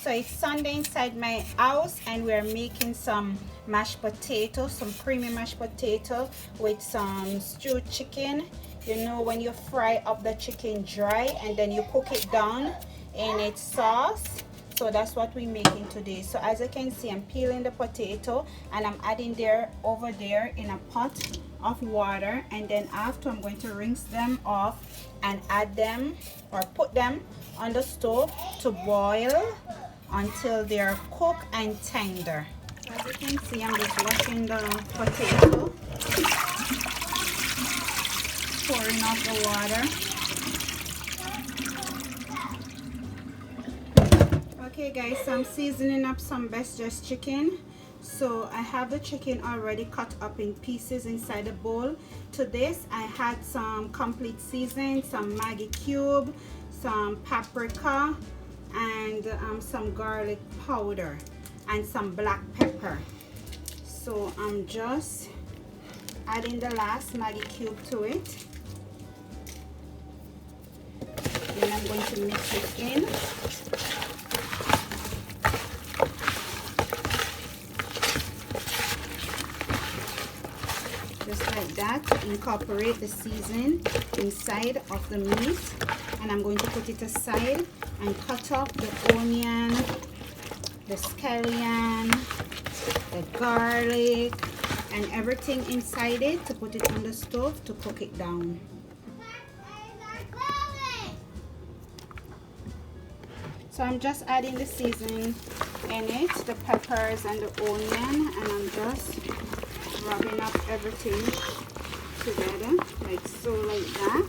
So it's Sunday inside my house and we're making some mashed potato, some creamy mashed potato with some stewed chicken. You know, when you fry up the chicken dry and then you cook it down in its sauce. So that's what we're making today. So as you can see, I'm peeling the potato and I'm adding over there in a pot of water, and then after I'm going to rinse them off and add them or put them on the stove to boil until they're cooked and tender. As you can see, I'm just washing the potato, pouring off the water. Okay guys, so I'm seasoning up some best dressed chicken. So I have the chicken already cut up in pieces inside the bowl. To this I had some complete seasoning, some Maggi cube, some paprika, and some garlic powder and some black pepper. So I'm just adding the last Maggi cube to it. Then I'm going to mix it in. Just like that, to incorporate the seasoning inside of the meat. And I'm going to put it aside and cut off the onion, the scallion, the garlic, and everything inside it to put it on the stove to cook it down. So I'm just adding the seasoning in it, the peppers and the onion, and I'm just rubbing up everything together like so, like that.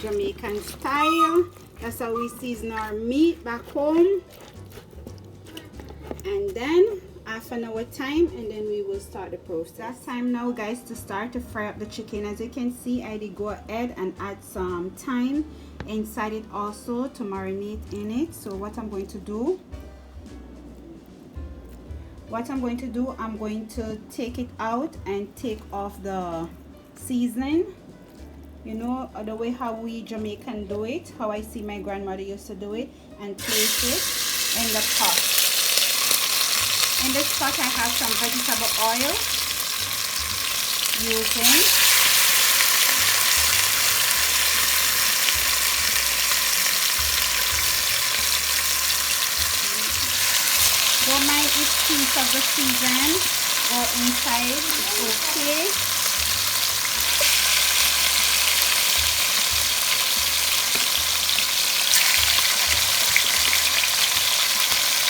Jamaican style. That's how we season our meat back home. And then half an hour time, and then we will start the process. That's time now guys to start to fry up the chicken. As you can see, I did go ahead and add some thyme inside it also to marinate in it. So what I'm going to do, I'm going to take it out and take off the seasoning. You know, the way how we Jamaican do it, how I see my grandmother used to do it, and place it in the pot. In this pot I have some vegetable oil using don't mind each piece of the season or inside, it's okay.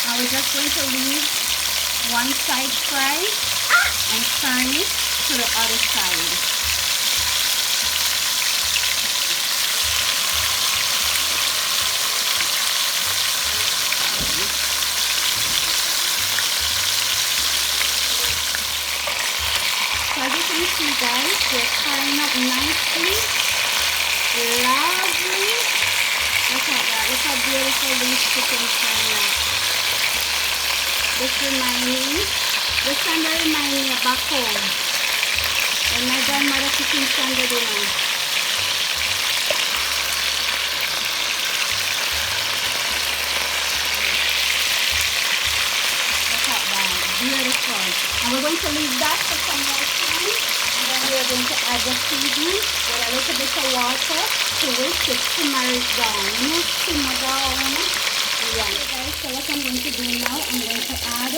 Now we're just going to leave one side fry and turn it to the other side. So as you can see guys, they're frying up nicely, lovely. Look at that, look how beautiful these chickens frying up. This time they remind me of back home when my grandmother cooking Sunday dinner. Look at that, beautiful. And we're going to leave that for some more time, and then we're going to add the seasoning with a little bit of water to it to simmer it down. You know, simmer down. Yeah. Okay guys, so what I'm going to do now, I'm going to add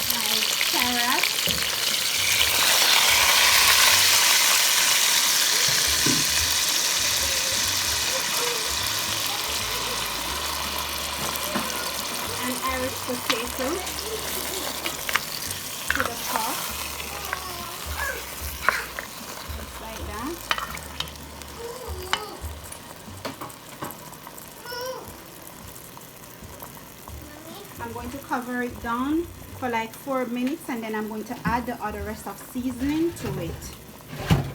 my carrot, and Irish potato to the pot, just like that. I'm going to cover it down for like 4 minutes, and then I'm going to add the other rest of seasoning to it.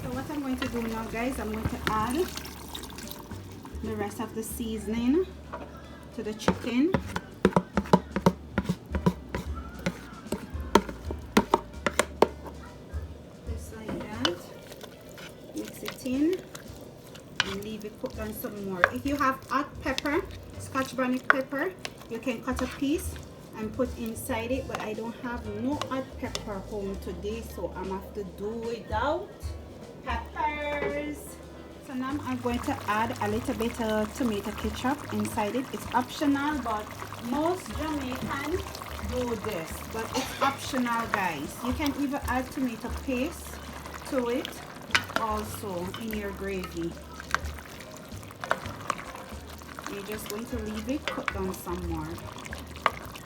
So what I'm going to do now guys, I'm going to add the rest of the seasoning to the chicken. Just like that. Mix it in and leave it cook on some more. If you have hot pepper, scotch bonnet pepper. You can cut a piece and put inside it, but I don't have no hot pepper home today, so I'm have to do without peppers. So now I'm going to add a little bit of tomato ketchup inside it. It's optional, but most Jamaicans do this, but it's optional, guys. You can even add tomato paste to it also in your gravy. You're just going to leave it cook down some more.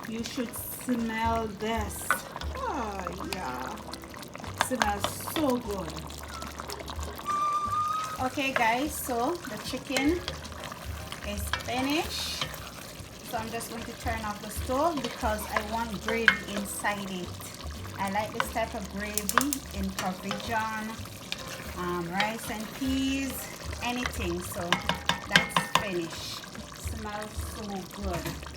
You should smell this. Oh yeah, it smells so good. Okay guys, so the chicken is finished. So I'm just going to turn off the stove because I want gravy inside it. I like this type of gravy in provision, rice and peas, anything. So that's finished. Smells so good.